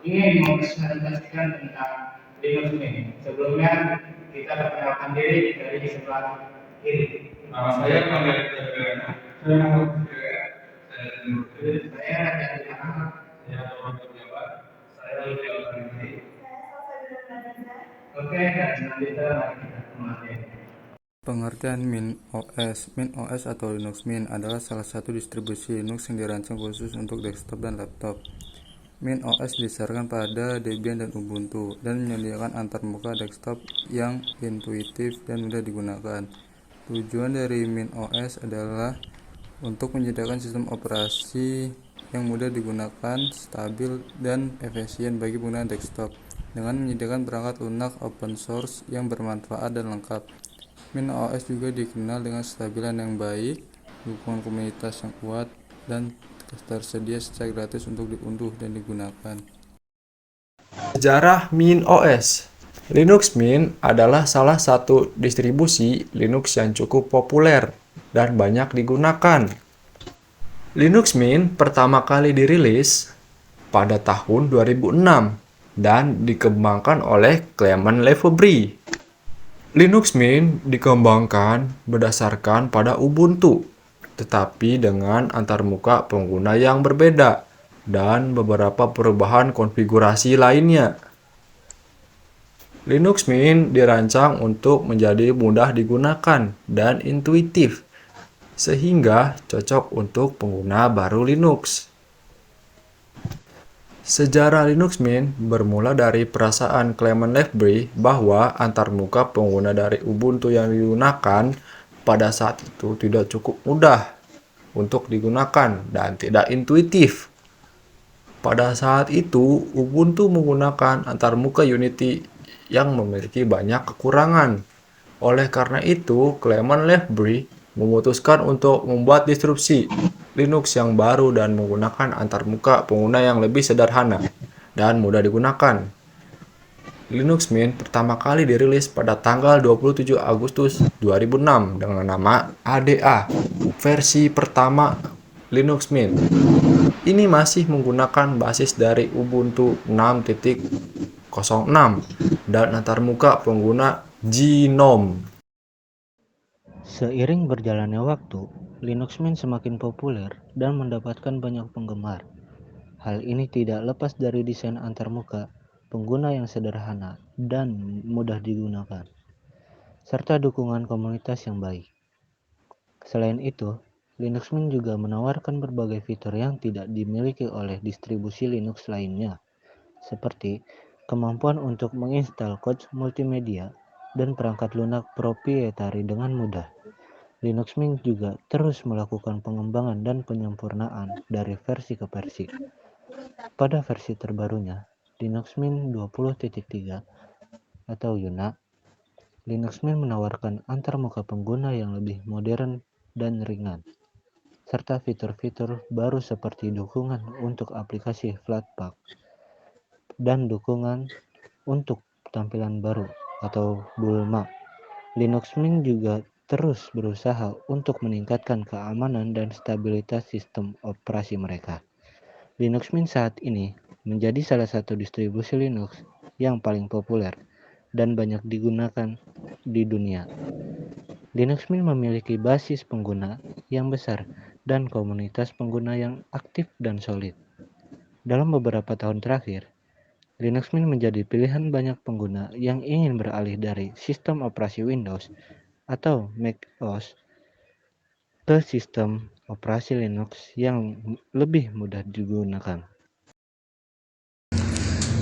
ingin mempresentasikan tentang Linux Mint. Sebelumnya kita perkenalkan diri dari sebelah kiri. Nama saya Panggil Teguh. Saya Muhammad Fikri. Saya Raja Ahmad. Saya Muhammad Jabat. Saya Lucia Alfandi. Oke, dan selanjutnya mari kita kembali. Pengertian Mint OS. Mint OS atau Linux Mint adalah salah satu distribusi Linux yang dirancang khusus untuk desktop dan laptop. Mint OS didasarkan pada Debian dan Ubuntu dan menyediakan antarmuka desktop yang intuitif dan mudah digunakan. Tujuan dari Mint OS adalah untuk menyediakan sistem operasi yang mudah digunakan, stabil, dan efisien bagi penggunaan desktop dengan menyediakan perangkat lunak open source yang bermanfaat dan lengkap. Mint OS juga dikenal dengan kestabilan yang baik, dukungan komunitas yang kuat, dan tersedia secara gratis untuk diunduh dan digunakan. Sejarah Mint OS. Linux Mint adalah salah satu distribusi Linux yang cukup populer dan banyak digunakan. Linux Mint pertama kali dirilis pada tahun 2006 dan dikembangkan oleh Clement Lefebvre. Linux Mint dikembangkan berdasarkan pada Ubuntu, tetapi dengan antarmuka pengguna yang berbeda dan beberapa perubahan konfigurasi lainnya. Linux Mint dirancang untuk menjadi mudah digunakan dan intuitif, sehingga cocok untuk pengguna baru Linux. Sejarah Linux Mint bermula dari perasaan Clement Lefebvre bahwa antarmuka pengguna dari Ubuntu yang digunakan pada saat itu tidak cukup mudah untuk digunakan dan tidak intuitif. Pada saat itu, Ubuntu menggunakan antarmuka Unity yang memiliki banyak kekurangan. Oleh karena itu, Clement Lefebvre memutuskan untuk membuat distribusi Linux yang baru dan menggunakan antarmuka pengguna yang lebih sederhana dan mudah digunakan. Linux Mint pertama kali dirilis pada tanggal 27 Agustus 2006 dengan nama ADA, versi pertama Linux Mint. Ini masih menggunakan basis dari Ubuntu 6.06 dan antarmuka pengguna GNOME. Seiring berjalannya waktu, Linux Mint semakin populer dan mendapatkan banyak penggemar. Hal ini tidak lepas dari desain antarmuka pengguna yang sederhana dan mudah digunakan, serta dukungan komunitas yang baik. Selain itu, Linux Mint juga menawarkan berbagai fitur yang tidak dimiliki oleh distribusi Linux lainnya, seperti kemampuan untuk menginstal kode multimedia dan perangkat lunak proprietari dengan mudah. Linux Mint juga terus melakukan pengembangan dan penyempurnaan dari versi ke versi. Pada versi terbarunya, Linux Mint 20.3 atau Yuna, Linux Mint menawarkan antarmuka pengguna yang lebih modern dan ringan, serta fitur-fitur baru seperti dukungan untuk aplikasi Flatpak dan dukungan untuk tampilan baru atau Bulma. Linux Mint juga terus berusaha untuk meningkatkan keamanan dan stabilitas sistem operasi mereka. Linux Mint saat ini menjadi salah satu distribusi Linux yang paling populer dan banyak digunakan di dunia. Linux Mint memiliki basis pengguna yang besar dan komunitas pengguna yang aktif dan solid. Dalam beberapa tahun terakhir, Linux Mint menjadi pilihan banyak pengguna yang ingin beralih dari sistem operasi Windows atau Mac OS ke sistem operasi Linux yang lebih mudah digunakan.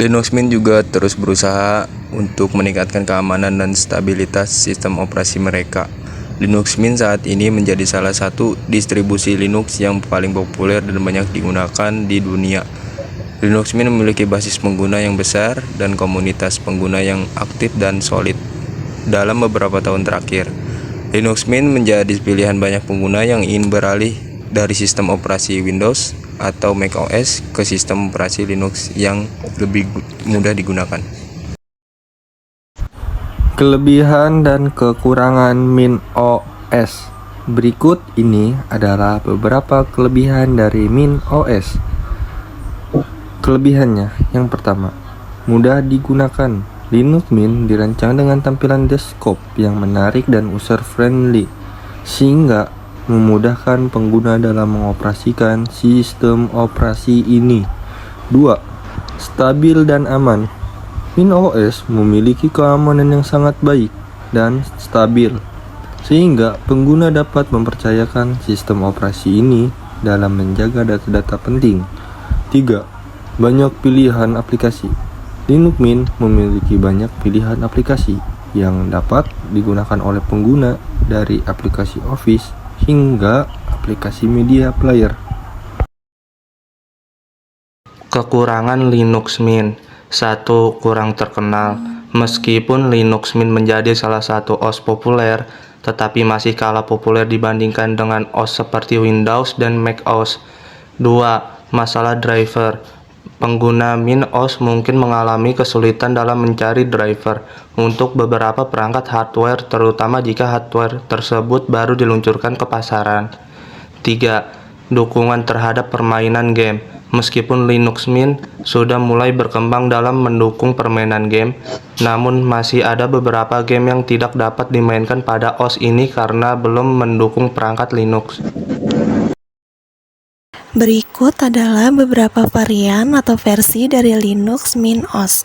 Linux Mint juga terus berusaha untuk meningkatkan keamanan dan stabilitas sistem operasi mereka. Linux Mint saat ini menjadi salah satu distribusi Linux yang paling populer dan banyak digunakan di dunia. Linux Mint memiliki basis pengguna yang besar dan komunitas pengguna yang aktif dan solid. Dalam beberapa tahun terakhir, Linux Mint menjadi pilihan banyak pengguna yang ingin beralih dari sistem operasi Windows atau Mac OS ke sistem operasi Linux yang lebih mudah digunakan. Kelebihan dan kekurangan Mint OS. Berikut ini adalah beberapa kelebihan dari Mint OS. Kelebihannya, yang pertama, mudah digunakan. Linux Mint dirancang dengan tampilan desktop yang menarik dan user-friendly, sehingga memudahkan pengguna dalam mengoperasikan sistem operasi ini. 2. Stabil dan aman. Mint OS memiliki keamanan yang sangat baik dan stabil, sehingga pengguna dapat mempercayakan sistem operasi ini dalam menjaga data-data penting. 3. Banyak pilihan aplikasi. Linux Mint memiliki banyak pilihan aplikasi yang dapat digunakan oleh pengguna dari aplikasi Office hingga aplikasi media player. Kekurangan Linux Mint. 1. Kurang terkenal. Meskipun Linux Mint menjadi salah satu OS populer, tetapi masih kalah populer dibandingkan dengan OS seperti Windows dan Mac OS. 2. Masalah driver. Pengguna Mint OS mungkin mengalami kesulitan dalam mencari driver untuk beberapa perangkat hardware, terutama jika hardware tersebut baru diluncurkan ke pasaran. 3. Dukungan terhadap permainan game. Meskipun Linux Mint sudah mulai berkembang dalam mendukung permainan game, namun masih ada beberapa game yang tidak dapat dimainkan pada OS ini karena belum mendukung perangkat Linux. Berikut adalah beberapa varian atau versi dari Linux Mint OS.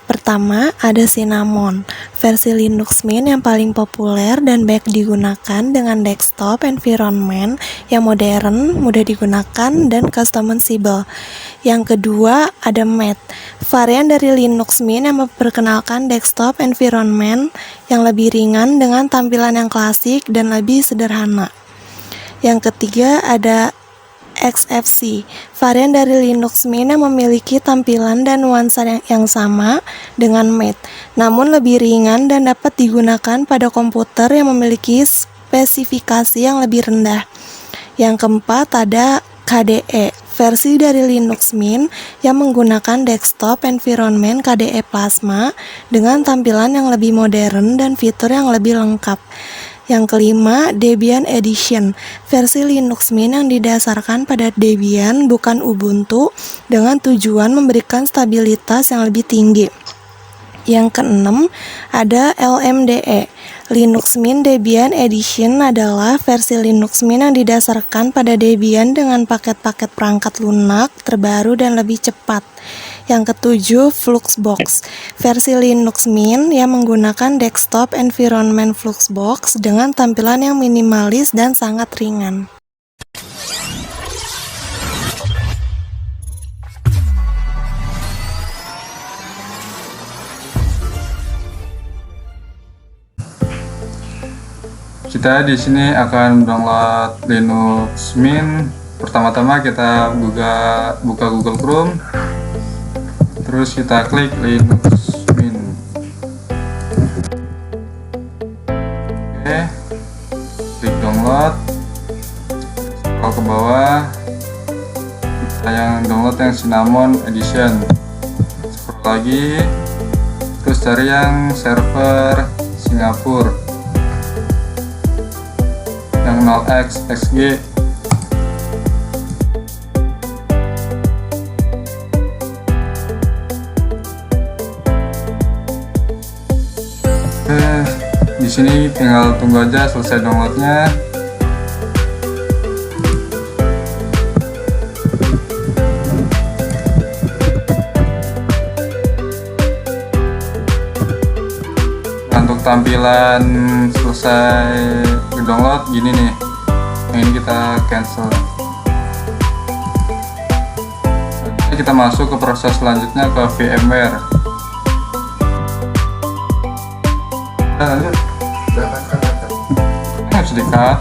Pertama, ada Cinnamon, versi Linux Mint yang paling populer dan banyak digunakan dengan desktop environment yang modern, mudah digunakan, dan customizable. Yang kedua, ada Mat, varian dari Linux Mint yang memperkenalkan desktop environment yang lebih ringan dengan tampilan yang klasik dan lebih sederhana. Yang ketiga, ada XFC, varian dari Linux Mint yang memiliki tampilan dan nuansa yang sama dengan Mat, namun lebih ringan dan dapat digunakan pada komputer yang memiliki spesifikasi yang lebih rendah. Yang keempat ada KDE, versi dari Linux Mint yang menggunakan desktop environment KDE Plasma dengan tampilan yang lebih modern dan fitur yang lebih lengkap. Yang kelima, Debian Edition, versi Linux Mint yang didasarkan pada Debian bukan Ubuntu dengan tujuan memberikan stabilitas yang lebih tinggi. Yang keenam, ada LMDE, Linux Mint Debian Edition adalah versi Linux Mint yang didasarkan pada Debian dengan paket-paket perangkat lunak terbaru dan lebih cepat. Yang ketujuh, Fluxbox, versi Linux Mint yang menggunakan desktop environment Fluxbox dengan tampilan yang minimalis dan sangat ringan. Kita di sini akan download Linux Mint. Pertama-tama kita buka Google Chrome. Terus kita klik Linux Mint. Oke, klik download. Scroll ke bawah. Kita yang download yang Cinnamon Edition. Scroll lagi. Terus cari yang server Singapura. Yang 0xXG. Di sini tinggal tunggu aja selesai downloadnya. Untuk tampilan selesai di-download gini nih. Yang ini kita cancel. Ini kita masuk ke proses selanjutnya ke VMware. Lanjut. Harus di-cut.